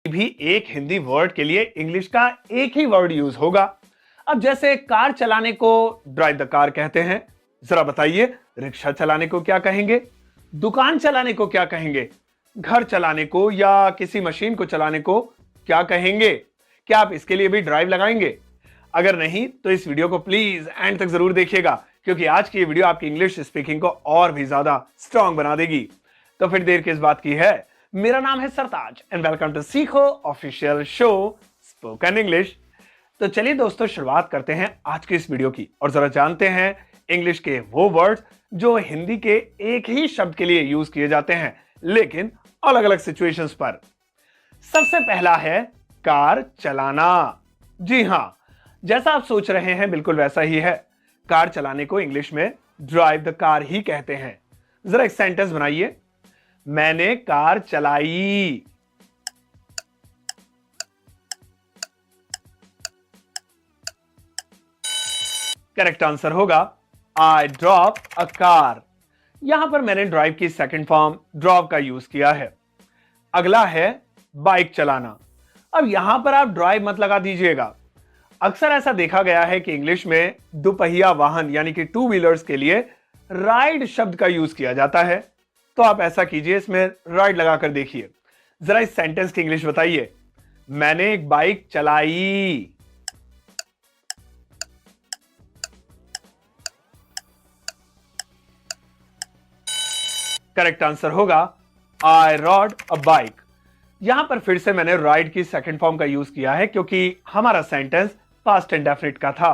भी एक हिंदी वर्ड के लिए इंग्लिश का एक ही वर्ड यूज होगा। अब जैसे कार चलाने को ड्राइव द कार कहते हैं, जरा बताइए रिक्शा चलाने को क्या कहेंगे, दुकान चलाने को क्या कहेंगे, घर चलाने को या किसी मशीन को चलाने को क्या कहेंगे? क्या आप इसके लिए भी ड्राइव लगाएंगे? अगर नहीं तो इस वीडियो को प्लीज एंड तक जरूर देखिएगा, क्योंकि आज की ये वीडियो आपकी इंग्लिश स्पीकिंग को और भी ज्यादा स्ट्रांग बना देगी। तो फिर देर किस बात की है। मेरा नाम है सरताज एंड वेलकम टू सीखो ऑफिशियल शो स्पोकन इंग्लिश। तो चलिए दोस्तों, शुरुआत करते हैं आज की इस वीडियो की और जरा जानते हैं इंग्लिश के वो वर्ड्स जो हिंदी के एक ही शब्द के लिए यूज किए जाते हैं, लेकिन अलग अलग सिचुएशंस पर। सबसे पहला है कार चलाना। जी हां, जैसा आप सोच रहे हैं बिल्कुल वैसा ही है। कार चलाने को इंग्लिश में ड्राइव द कार ही कहते हैं। जरा एक सेंटेंस बनाइए, मैंने कार चलाई। करेक्ट आंसर होगा आई ड्रॉप अ कार। यहां पर मैंने ड्राइव की सेकंड फॉर्म ड्रॉप का यूज किया है। अगला है बाइक चलाना। अब यहां पर आप ड्राइव मत लगा दीजिएगा। अक्सर ऐसा देखा गया है कि इंग्लिश में दुपहिया वाहन यानी कि टू व्हीलर्स के लिए राइड शब्द का यूज किया जाता है। तो आप ऐसा कीजिए, इसमें राइड लगाकर देखिए। जरा इस सेंटेंस की इंग्लिश बताइए, मैंने एक बाइक चलाई। करेक्ट आंसर होगा आई रॉड अ बाइक। यहां पर फिर से मैंने राइड की सेकंड फॉर्म का यूज किया है, क्योंकि हमारा सेंटेंस पास्ट इंडेफिनिट का था।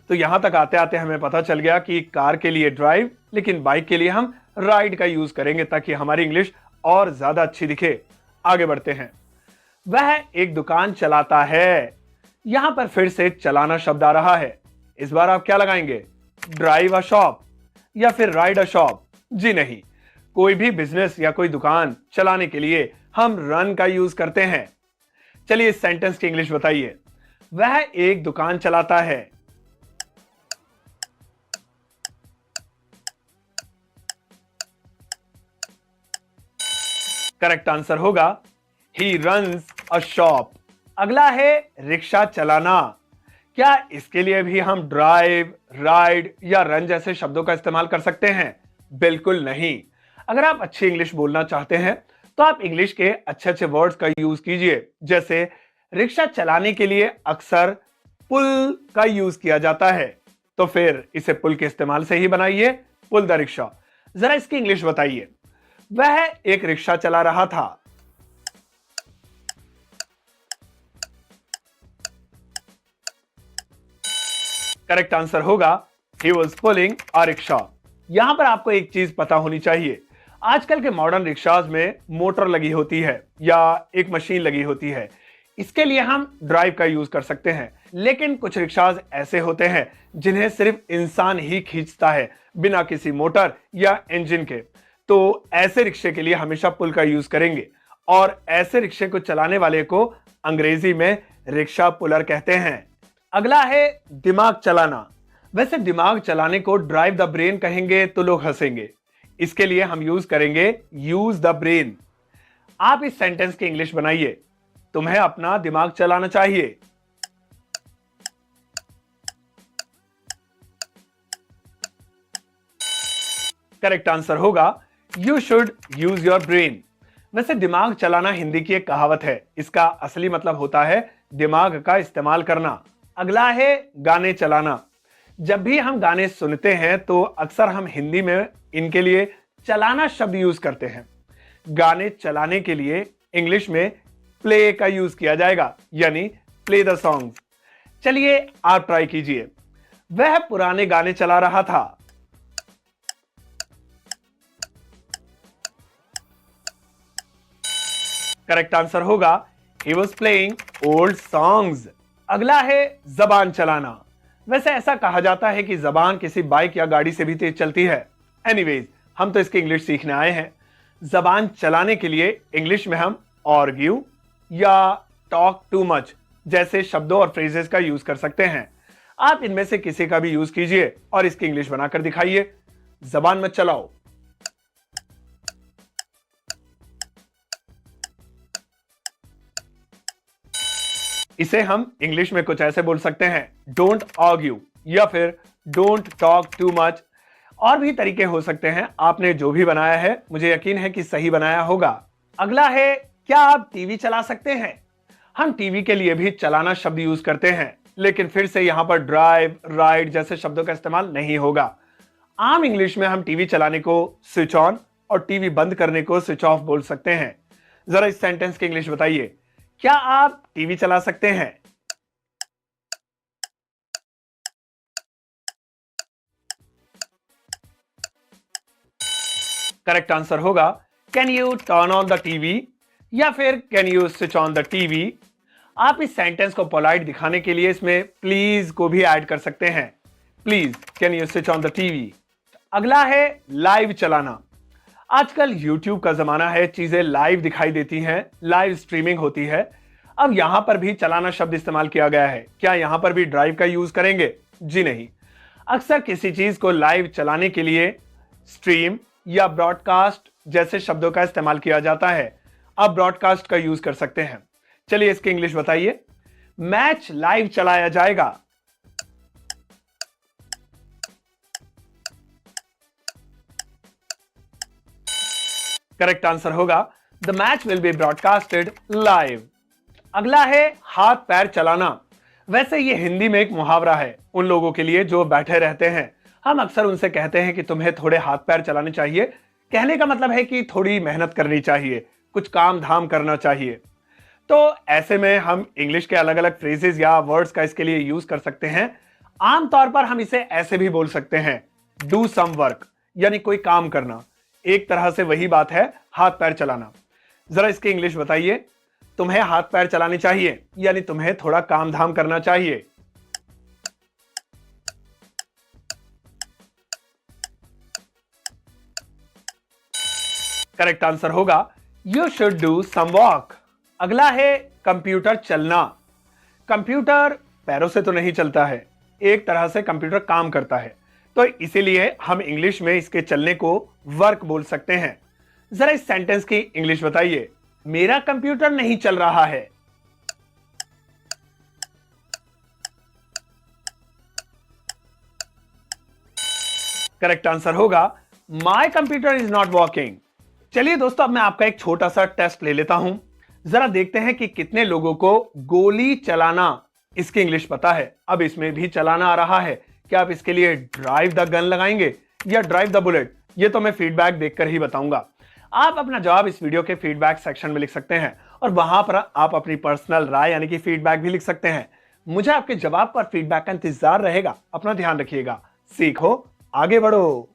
तो यहां तक आते आते हमें पता चल गया कि कार के लिए ड्राइव, लेकिन बाइक के लिए हम राइड का यूज करेंगे ताकि हमारी इंग्लिश और ज्यादा अच्छी दिखे। आगे बढ़ते हैं। वह एक दुकान चलाता है। यहां पर फिर से चलाना शब्द आ रहा है। इस बार आप क्या लगाएंगे, ड्राइव अ शॉप या फिर राइड अ शॉप? जी नहीं, कोई भी बिजनेस या कोई दुकान चलाने के लिए हम रन का यूज करते हैं। चलिए इस सेंटेंस की इंग्लिश बताइए, वह एक दुकान चलाता है। करेक्ट आंसर होगा ही रन्स अ शॉप। अगला है रिक्शा चलाना। क्या इसके लिए भी हम ड्राइव, राइड या रन जैसे शब्दों का इस्तेमाल कर सकते हैं? बिल्कुल नहीं। अगर आप अच्छी इंग्लिश बोलना चाहते हैं तो आप इंग्लिश के अच्छे अच्छे वर्ड्स का यूज कीजिए। जैसे रिक्शा चलाने के लिए अक्सर पुल का यूज किया जाता है, तो फिर इसे पुल के इस्तेमाल से ही बनाइए, पुल द रिक्शा। जरा इसकी इंग्लिश बताइए, वह एक रिक्शा चला रहा था। करेक्ट आंसर होगा he was pulling a rickshaw. यहां पर आपको एक चीज पता होनी चाहिए, आजकल के मॉडर्न रिक्शाज में मोटर लगी होती है या एक मशीन लगी होती है। इसके लिए हम ड्राइव का यूज कर सकते हैं, लेकिन कुछ रिक्शाज ऐसे होते हैं जिन्हें सिर्फ इंसान ही खींचता है बिना किसी मोटर या इंजन के। तो ऐसे रिक्शे के लिए हमेशा पुल का यूज करेंगे, और ऐसे रिक्शे को चलाने वाले को अंग्रेजी में रिक्शा पुलर कहते हैं। अगला है दिमाग चलाना। वैसे दिमाग चलाने को ड्राइव द ब्रेन कहेंगे तो लोग हंसेंगे। इसके लिए हम यूज करेंगे यूज द ब्रेन। आप इस सेंटेंस की इंग्लिश बनाइए, तुम्हें अपना दिमाग चलाना चाहिए। करेक्ट आंसर होगा you should use your brain. वैसे दिमाग चलाना हिंदी की एक कहावत है। इसका असली मतलब होता है दिमाग का इस्तेमाल करना। अगला है गाने चलाना। जब भी हम गाने सुनते हैं तो अक्सर हम हिंदी में इनके लिए चलाना शब्द यूज करते हैं। गाने चलाने के लिए इंग्लिश में प्ले का यूज किया जाएगा, यानी प्ले द सॉन्ग्स। चलिए आप ट्राई कीजिए, वह पुराने गाने चला रहा था। करेक्ट आंसर होगा he was playing old songs। अगला है जबान चलाना। वैसे ऐसा कहा जाता है कि जबान किसी बाइक या गाड़ी से भी तेज चलती है। एनीवेज, हम तो इसकी इंग्लिश सीखने आए हैं। जबान चलाने के लिए इंग्लिश में हम आर्ग्यू या टॉक टू मच जैसे शब्दों और फ्रेजेस का यूज कर सकते हैं। आप इनमें से किसी का भी यूज कीजिए और इसकी इंग्लिश बनाकर दिखाइए। जबान मत चलाओ। इसे हम इंग्लिश में कुछ ऐसे बोल सकते हैं, डोंट आर्ग्यू या फिर डोंट टॉक टू मच। और भी तरीके हो सकते हैं। आपने जो भी बनाया है मुझे यकीन है कि सही बनाया होगा। अगला है, क्या आप टीवी चला सकते हैं? हम टीवी के लिए भी चलाना शब्द यूज करते हैं, लेकिन फिर से यहां पर ड्राइव, राइड जैसे शब्दों का इस्तेमाल नहीं होगा। आम इंग्लिश में हम टीवी चलाने को स्विच ऑन और टीवी बंद करने को स्विच ऑफ बोल सकते हैं। जरा इस सेंटेंस की इंग्लिश बताइए, क्या आप टीवी चला सकते हैं? करेक्ट आंसर होगा can U turn on the TV या फिर can you switch on the TV. आप इस सेंटेंस को पोलाइट दिखाने के लिए इसमें प्लीज को भी ऐड कर सकते हैं। Please can you switch on the TV. अगला है लाइव चलाना। आजकल YouTube का जमाना है, चीजें लाइव दिखाई देती हैं, लाइव स्ट्रीमिंग होती है। अब यहां पर भी चलाना शब्द इस्तेमाल किया गया है। क्या यहां पर भी ड्राइव का यूज करेंगे? जी नहीं। अक्सर किसी चीज को लाइव चलाने के लिए स्ट्रीम या ब्रॉडकास्ट जैसे शब्दों का इस्तेमाल किया जाता है। आप ब्रॉडकास्ट का यूज कर सकते हैं। चलिए इसकी इंग्लिश बताइए। मैच लाइव चलाया जाएगा। करेक्ट आंसर होगा the match will be broadcasted live. अगला है हाथ पैर चलाना। वैसे ये हिंदी में एक मुहावरा है उन लोगों के लिए जो बैठे रहते हैं। हम अक्सर उनसे कहते हैं कि तुम्हें थोड़े हाथ पैर चलाने चाहिए। कहने का मतलब है कि थोड़ी मेहनत करनी चाहिए, कुछ काम धाम करना चाहिए। तो ऐसे में हम इंग्लिश के अलग अलग फ्रेजेस या वर्ड्स का इसके लिए यूज कर सकते हैं। आमतौर पर हम इसे ऐसे भी बोल सकते हैं, डू सम वर्क, यानी कोई काम करना। एक तरह से वही बात है हाथ पैर चलाना। जरा इसकी इंग्लिश बताइए। तुम्हें हाथ पैर चलाने चाहिए यानी तुम्हें थोड़ा काम धाम करना चाहिए। करेक्ट आंसर होगा you should do some walk. अगला है कंप्यूटर चलना। कंप्यूटर पैरों से तो नहीं चलता है, एक तरह से कंप्यूटर काम करता है, तो इसीलिए हम इंग्लिश में इसके चलने को वर्क बोल सकते हैं। जरा इस सेंटेंस की इंग्लिश बताइए। मेरा कंप्यूटर नहीं चल रहा है। करेक्ट आंसर होगा my computer is not working. चलिए दोस्तों, अब मैं आपका एक छोटा सा टेस्ट ले लेता हूं। जरा देखते हैं कि कितने लोगों को गोली चलाना इसकी इंग्लिश पता है। अब इसमें भी चलाना आ रहा है। क्या आप इसके लिए ड्राइव द गन लगाएंगे या ड्राइव द बुलेट? ये तो मैं फीडबैक देखकर ही बताऊंगा। आप अपना जवाब इस वीडियो के फीडबैक सेक्शन में लिख सकते हैं और वहां पर आप अपनी पर्सनल राय यानी कि फीडबैक भी लिख सकते हैं। मुझे आपके जवाब पर फीडबैक का इंतजार रहेगा। अपना ध्यान रखिएगा। सीखो, आगे बढ़ो।